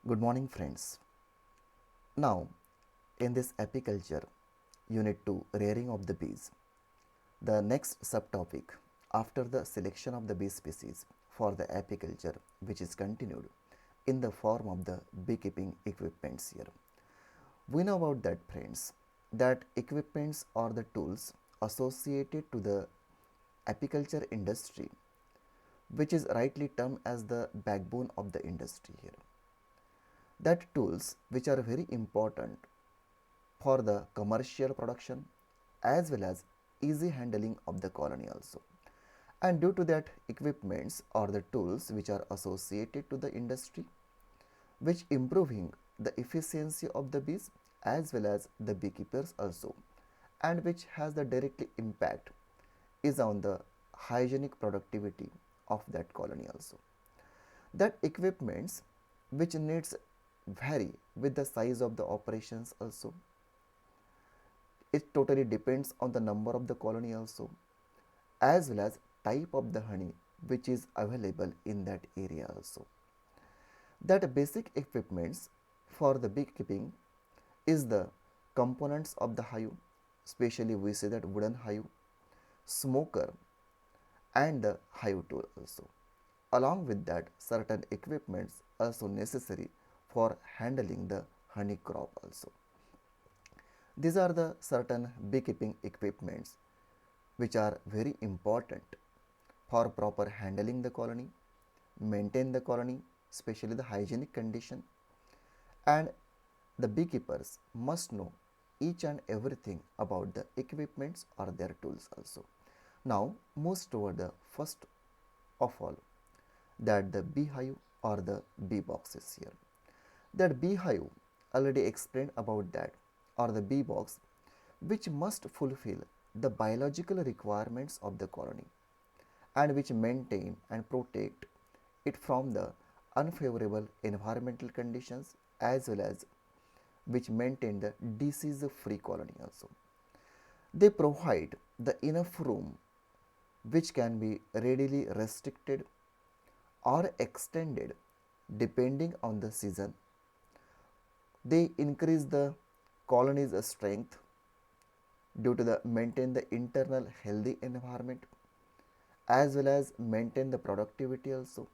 Good morning, friends. Now, in this apiculture, Unit 2 Rearing of the Bees, the next subtopic after the selection of the bee species for the apiculture, which is continued in the form of the beekeeping equipments here. We know about that, friends, that equipments are the tools associated to the apiculture industry, which is rightly termed as the backbone of the industry here. That tools which are very important for the commercial production as well as easy handling of the colony also. And due to that, equipments or the tools which are associated to the industry, which improving the efficiency of the bees as well as the beekeepers also, and which has the directly impact is on the hygienic productivity of that colony also. That equipments which needs vary with the size of the operations also. It totally depends on the number of the colony also, as well as type of the honey which is available in that area also. That basic equipments for the beekeeping is the components of the hive, especially we say that wooden hive, smoker, and the hive tool also. Along with that, certain equipments also necessary for handling the honey crop also. These are the certain beekeeping equipments which are very important for proper handling the colony, maintain the colony, especially the hygienic condition, and the beekeepers must know each and everything about the equipments or their tools also. Now moves toward the first of all, that the beehive or the bee boxes here. That beehive already explained about that, or the bee box, which must fulfill the biological requirements of the colony and which maintain and protect it from the unfavorable environmental conditions as well as which maintain the disease free colony also. They provide the enough room which can be readily restricted or extended depending on the season. They increase the colony's strength due to the maintain the internal healthy environment as well as maintain the productivity also.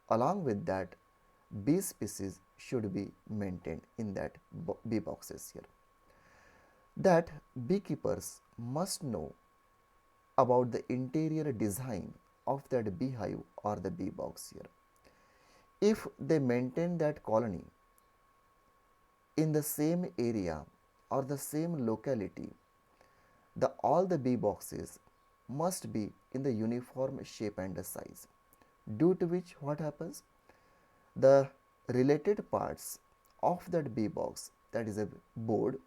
Along with that, bee species should be maintained in that bee boxes here. That beekeepers must know about the interior design of that beehive or the bee box here. If they maintain that colony in the same area or the same locality, the all the bee boxes must be in the uniform shape and the size, due to which what happens, the related parts of that bee box, that is a board,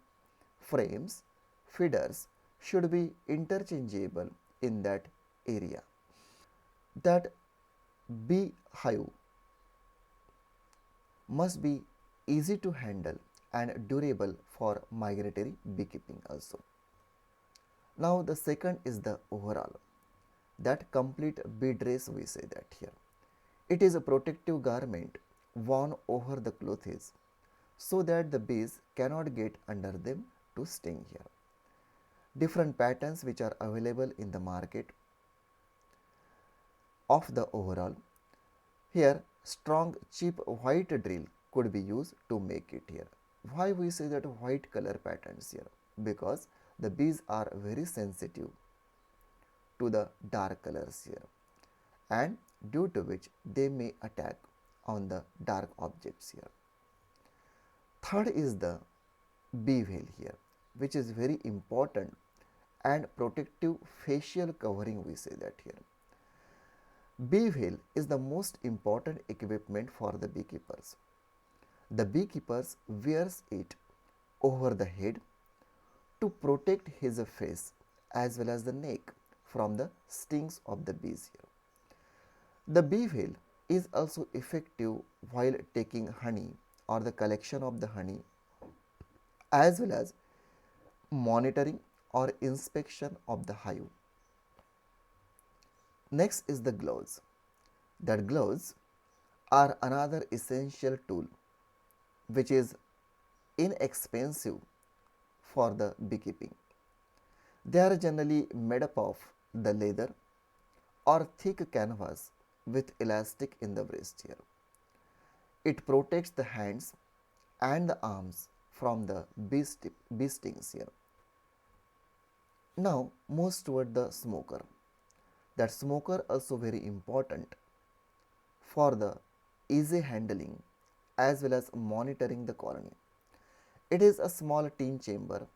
frames, feeders, should be interchangeable in that area. That bee hive must be easy to handle and durable for migratory beekeeping also. Now the second is the overall, that complete bee dress we say that here. It is a protective garment worn over the clothes so that the bees cannot get under them to sting here. Different patterns which are available in the market of the overall. Here strong cheap white drill could be used to make it here. Why we say that white color patterns here? Because the bees are very sensitive to the dark colors here, and due to which they may attack on the dark objects here. Third is the bee veil here, which is very important and protective facial covering we say that here. Bee veil is the most important equipment for the beekeepers. The beekeepers wears it over the head to protect his face as well as the neck from the stings of the bees here. The bee veil is also effective while taking honey or the collection of the honey as well as monitoring or inspection of the hive. Next is the gloves. That gloves are another essential tool which is inexpensive for the beekeeping. They are generally made up of the leather or thick canvas with elastic in the breast here. It protects the hands and the arms from the bee stings here. Now moves toward the smoker. That smoker also very important for the easy handling as well as monitoring the colony. It is a small tin chamber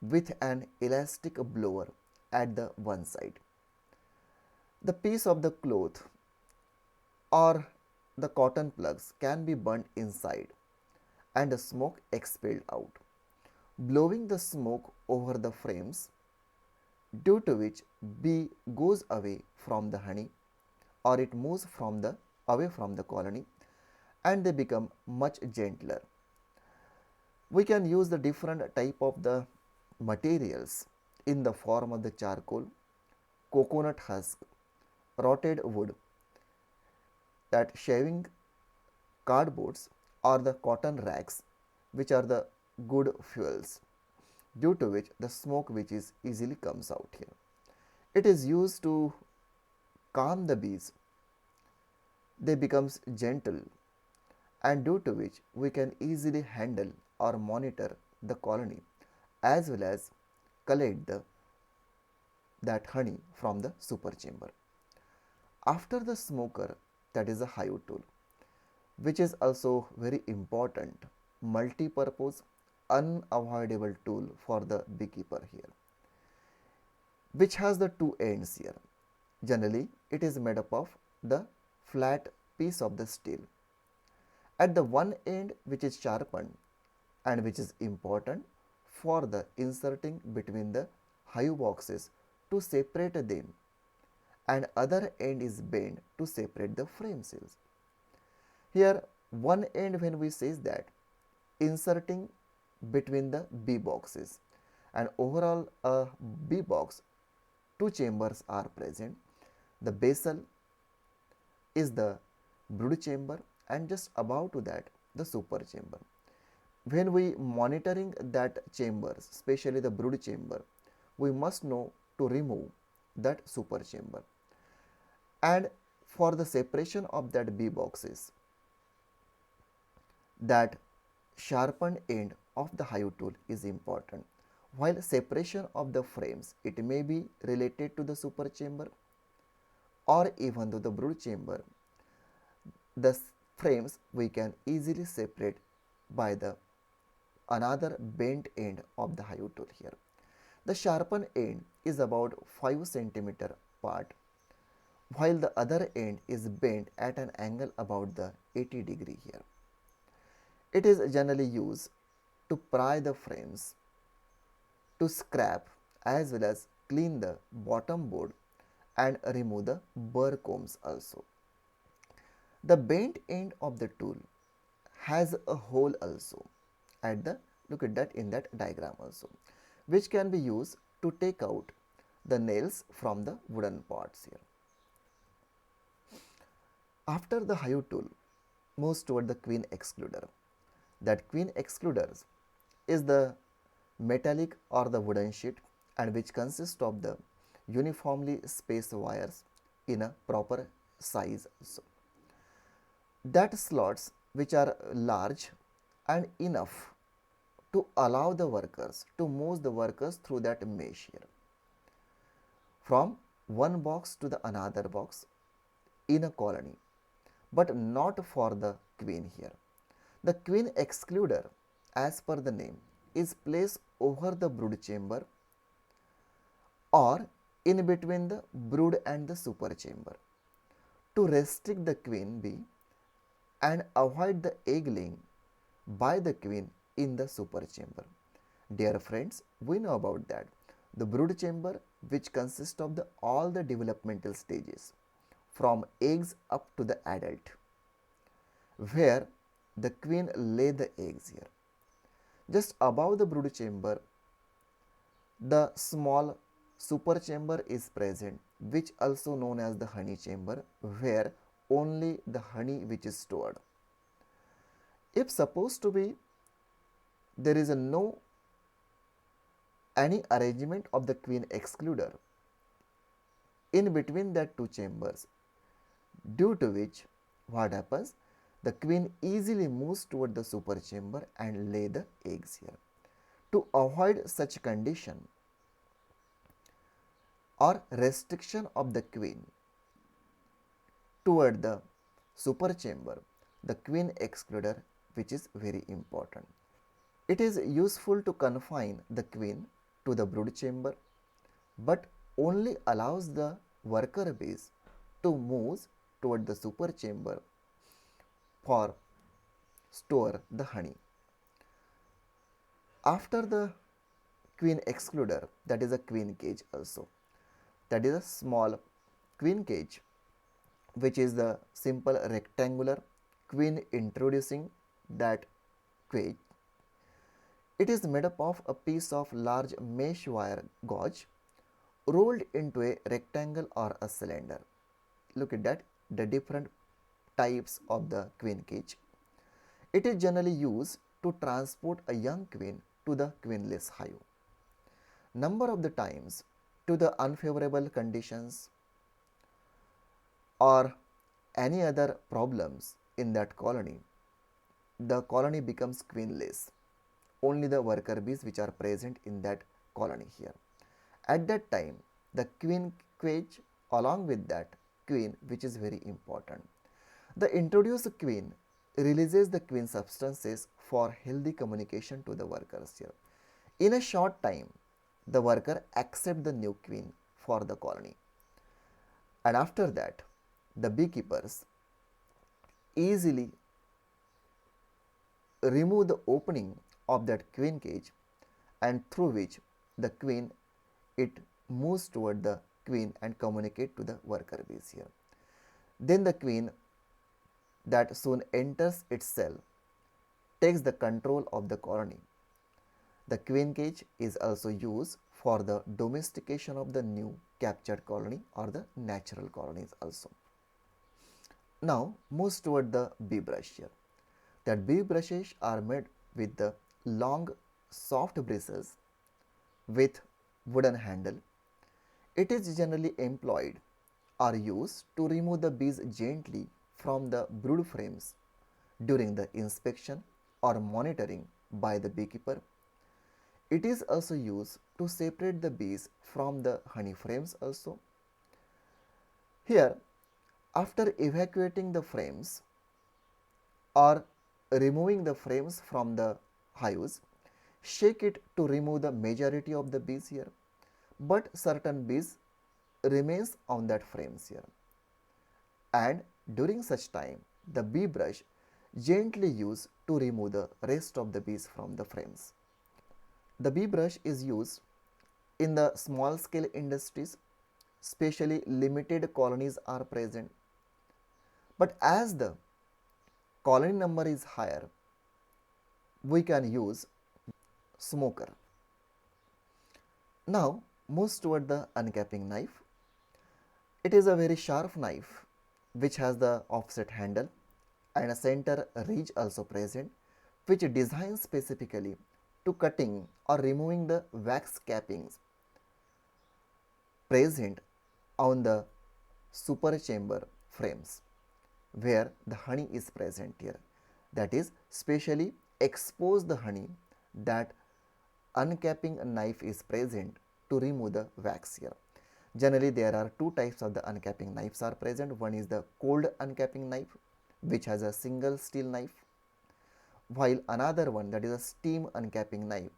with an elastic blower at the one side. The piece of the cloth or the cotton plugs can be burnt inside and the smoke expelled out, blowing the smoke over the frames, due to which bee goes away from the honey or it moves from the away from the colony and they become much gentler. We can use the different type of the materials in the form of the charcoal, coconut husk, rotted wood, that shaving cardboards or the cotton rags, which are the good fuels, due to which the smoke which is easily comes out here. It is used to calm the bees. They becomes gentle, and due to which we can easily handle or monitor the colony as well as collect that honey from the super chamber. After the smoker, that is a hive tool, which is also very important, multi-purpose, unavoidable tool for the beekeeper here, which has the two ends here. Generally, it is made up of the flat piece of the steel. At the one end, which is sharpened and which is important for the inserting between the hive boxes to separate them, and other end is bent to separate the frame cells. Here one end, when we says that inserting between the bee boxes, and overall a bee box, two chambers are present. The basal is the brood chamber and just above to that the super chamber. When we monitoring that chambers, especially the brood chamber, we must know to remove that super chamber. And for the separation of that bee boxes, that sharpened end of the hive tool is important. While separation of the frames, it may be related to the super chamber or even to the brood chamber. The frames we can easily separate by the another bent end of the hive tool here. The sharpened end is about 5 centimeter apart, while the other end is bent at an angle about the 80° here. It is generally used to pry the frames, to scrap as well as clean the bottom board and remove the burr combs also. The bent end of the tool has a hole also at the, look at that in that diagram also, which can be used to take out the nails from the wooden parts here. After the hive tool moves toward the queen excluder. That queen excluders is the metallic or the wooden sheet, and which consists of the uniformly spaced wires in a proper size also. That slots which are large and enough to allow the workers to move the workers through that mesh here from one box to the another box in a colony, but not for the queen here. The queen excluder, as per the name, is placed over the brood chamber or in between the brood and the super chamber to restrict the queen bee and avoid the egg laying by the queen in the super chamber. Dear friends, we know about that. The brood chamber, which consists of all the developmental stages from eggs up to the adult, where the queen lay the eggs here. Just above the brood chamber, the small super chamber is present, which also known as the honey chamber, where only the honey which is stored. If supposed to be there is a no any arrangement of the queen excluder in between that two chambers, due to which what happens, the queen easily moves toward the super chamber and lay the eggs here. To avoid such condition or restriction of the queen toward the super chamber, the queen excluder, which is very important. It is useful to confine the queen to the brood chamber, but only allows the worker bees to move toward the super chamber for store the honey. After the queen excluder, that is a queen cage also. That is a small queen cage, which is the simple rectangular queen introducing that cage. It is made up of a piece of large mesh wire gauze rolled into a rectangle or a cylinder. Look at that, the different types of the queen cage. It is generally used to transport a young queen to the queenless hive. Number of the times to the unfavorable conditions or any other problems in that colony, the colony becomes queenless. Only the worker bees which are present in that colony here. At that time, the queen cage along with that queen, which is very important. The introduced queen releases the queen substances for healthy communication to the workers here. In a short time, the worker accepts the new queen for the colony. And after that, the beekeepers easily remove the opening of that queen cage, and through which the queen it moves toward the queen and communicate to the worker bees here. Then the queen that soon enters its cell takes the control of the colony. The queen cage is also used for the domestication of the new captured colony or the natural colonies also. Now moves toward the bee brush here. That bee brushes are made with the long soft bristles with wooden handle. It is generally employed or used to remove the bees gently from the brood frames during the inspection or monitoring by the beekeeper. It is also used to separate the bees from the honey frames also. Here, after evacuating the frames or removing the frames from the hives, shake it to remove the majority of the bees here, but certain bees remains on that frames here, and during such time the bee brush gently used to remove the rest of the bees from the frames. The bee brush is used in the small scale industries, especially limited colonies are present, but as the colony number is higher, we can use smoker. Now moves toward the uncapping knife. It is a very sharp knife which has the offset handle and a center ridge also present, which is designed specifically to cutting or removing the wax cappings present on the super chamber frames where the honey is present here. That is specially expose the honey that uncapping knife is present to remove the wax here. Generally, there are two types of the uncapping knives are present. One is the cold uncapping knife, which has a single steel knife, while another one, that is a steam uncapping knife,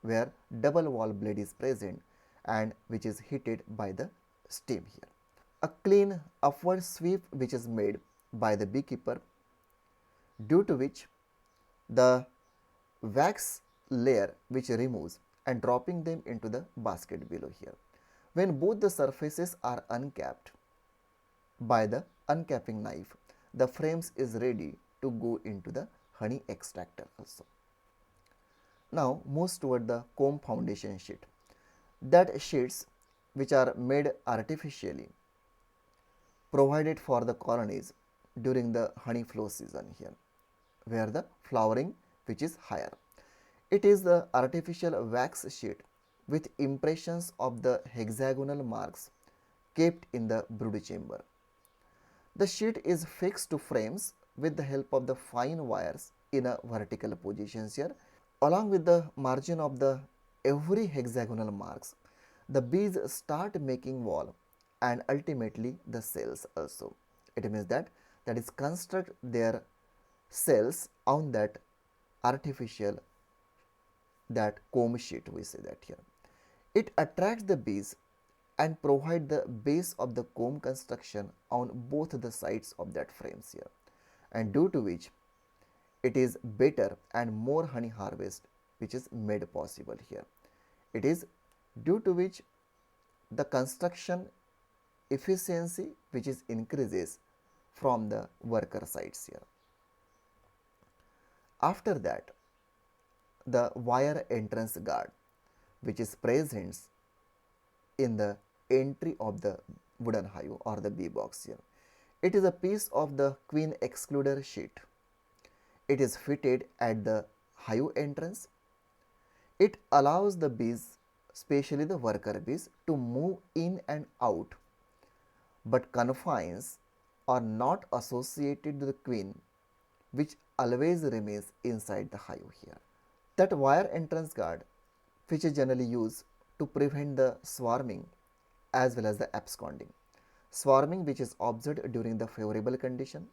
where double wall blade is present and which is heated by the steam here. A clean upward sweep which is made by the beekeeper, due to which the wax layer which removes and dropping them into the basket below here. When both the surfaces are uncapped by the uncapping knife, the frames is ready to go into the honey extractor also. Now moves toward the comb foundation sheet. That sheets which are made artificially provided for the colonies during the honey flow season here. where the flowering which is higher. It is the artificial wax sheet with impressions of the hexagonal marks kept in the brood chamber. The sheet is fixed to frames with the help of the fine wires in a vertical position here. Along with the margin of the every hexagonal marks, the bees start making wall and ultimately the cells also. It means that is construct their cells on that artificial that comb sheet, we say that here. It attracts the bees and provide the base of the comb construction on both the sides of that frames here, and due to which it is better and more honey harvest which is made possible here. It is due to which the construction efficiency which is increases from the worker sides here. After that, the wire entrance guard which is present in the entry of the wooden hive or the bee box here. It is a piece of the queen excluder sheet. It is fitted at the hive entrance. It allows the bees, especially the worker bees, to move in and out, but confines are not associated with the queen, which always remains inside the hive here. That wire entrance guard, which is generally used to prevent the swarming as well as the absconding. Swarming which is observed during the favorable condition,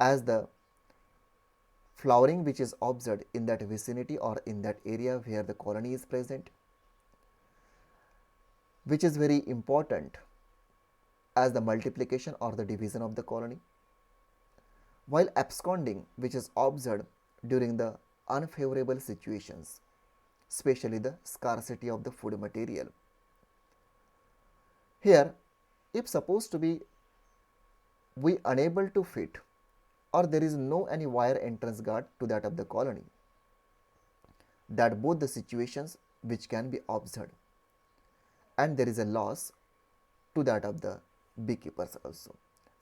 as the flowering which is observed in that vicinity or in that area where the colony is present, which is very important as the multiplication or the division of the colony. While absconding which is observed during the unfavorable situations, especially the scarcity of the food material. Here, if supposed to be we unable to fit or there is no any wire entrance guard to that of the colony, that both the situations which can be observed and there is a loss to that of the beekeepers also,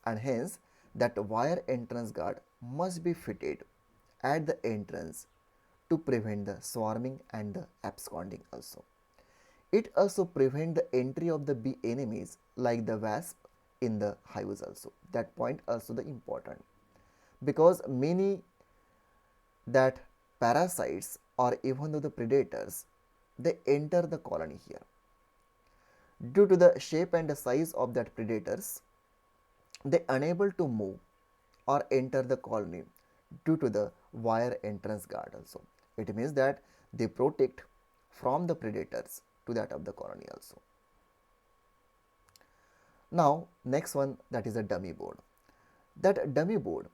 and hence that wire entrance guard must be fitted at the entrance to prevent the swarming and the absconding also. It also prevent the entry of the bee enemies like the wasp in the hives also. That point also the important, because many that parasites or even though the predators, they enter the colony here. Due to the shape and the size of that predators, they unable to move or enter the colony due to the wire entrance guard also. It means that they protect from the predators to that of the colony also. Now, next one, that is a dummy board. That dummy board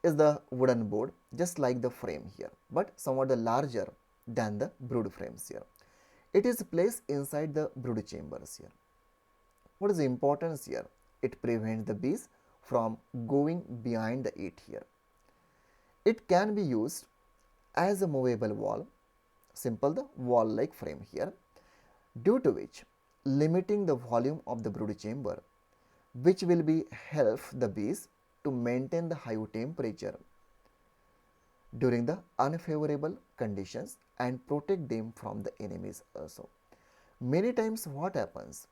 is the wooden board just like the frame here, but somewhat larger than the brood frames here. It is placed inside the brood chambers here. What is the importance here? It prevents the bees from going behind the it here. It can be used as a movable wall, simple the wall like frame here, due to which limiting the volume of the brood chamber, which will be help the bees to maintain the hive temperature during the unfavorable conditions and protect them from the enemies also. Many times what happens,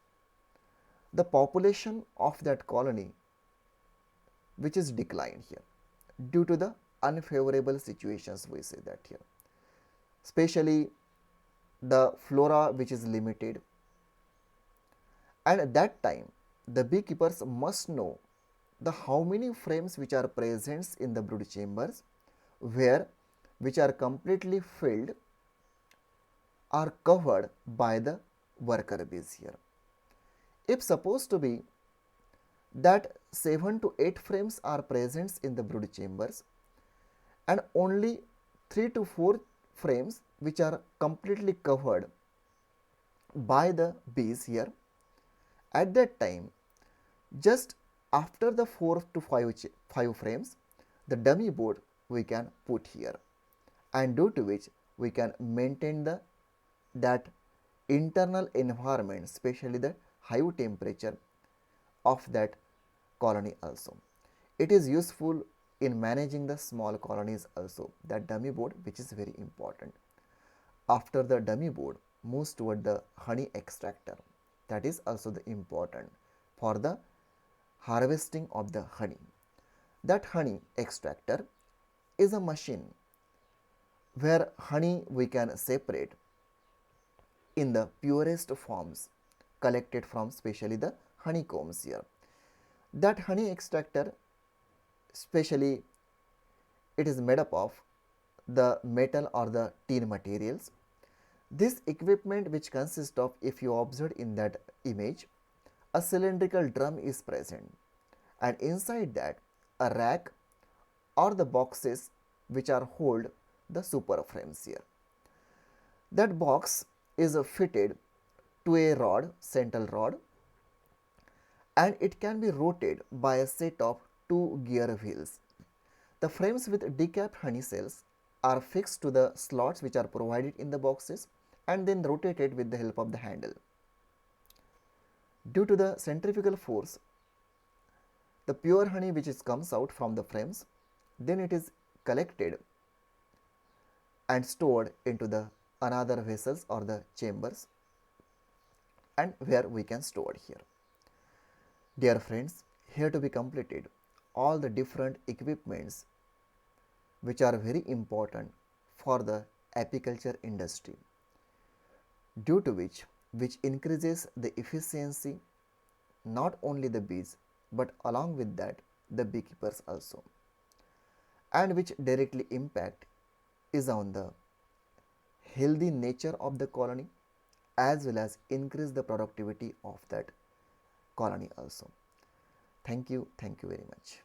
the population of that colony which is declined here due to the unfavorable situations, we say that here, especially the flora which is limited, and at that time the beekeepers must know the how many frames which are present in the brood chambers which are completely filled are covered by the worker bees here. If supposed to be that 7 to 8 frames are present in the brood chambers and only 3 to 4 frames which are completely covered by the bees here, at that time just after the 4 to 5 frames the dummy board we can put here, and due to which we can maintain that internal environment, especially the hive temperature of that colony also. It is useful in managing the small colonies also, that dummy board which is very important. After the dummy board moves toward the honey extractor, that is also the important for the harvesting of the honey. That honey extractor is a machine where honey we can separate in the purest forms collected from specially the honeycombs here. That honey extractor, specially it is made up of the metal or the tin materials. This equipment which consists of, if you observe in that image, a cylindrical drum is present, and inside that a rack or the boxes which are hold the super frames here. That box is fitted to a rod, central rod, and it can be rotated by a set of two gear wheels. The frames with decapped honey cells are fixed to the slots which are provided in the boxes and then rotated with the help of the handle. Due to the centrifugal force, the pure honey which comes out from the frames, then it is collected and stored into the another vessels or the chambers, and where we can store it here. Dear friends, here to be completed all the different equipments which are very important for the apiculture industry, due to which increases the efficiency not only the bees but along with that the beekeepers also, and which directly impact is on the healthy nature of the colony as well as increase the productivity of that colony also. Thank you very much.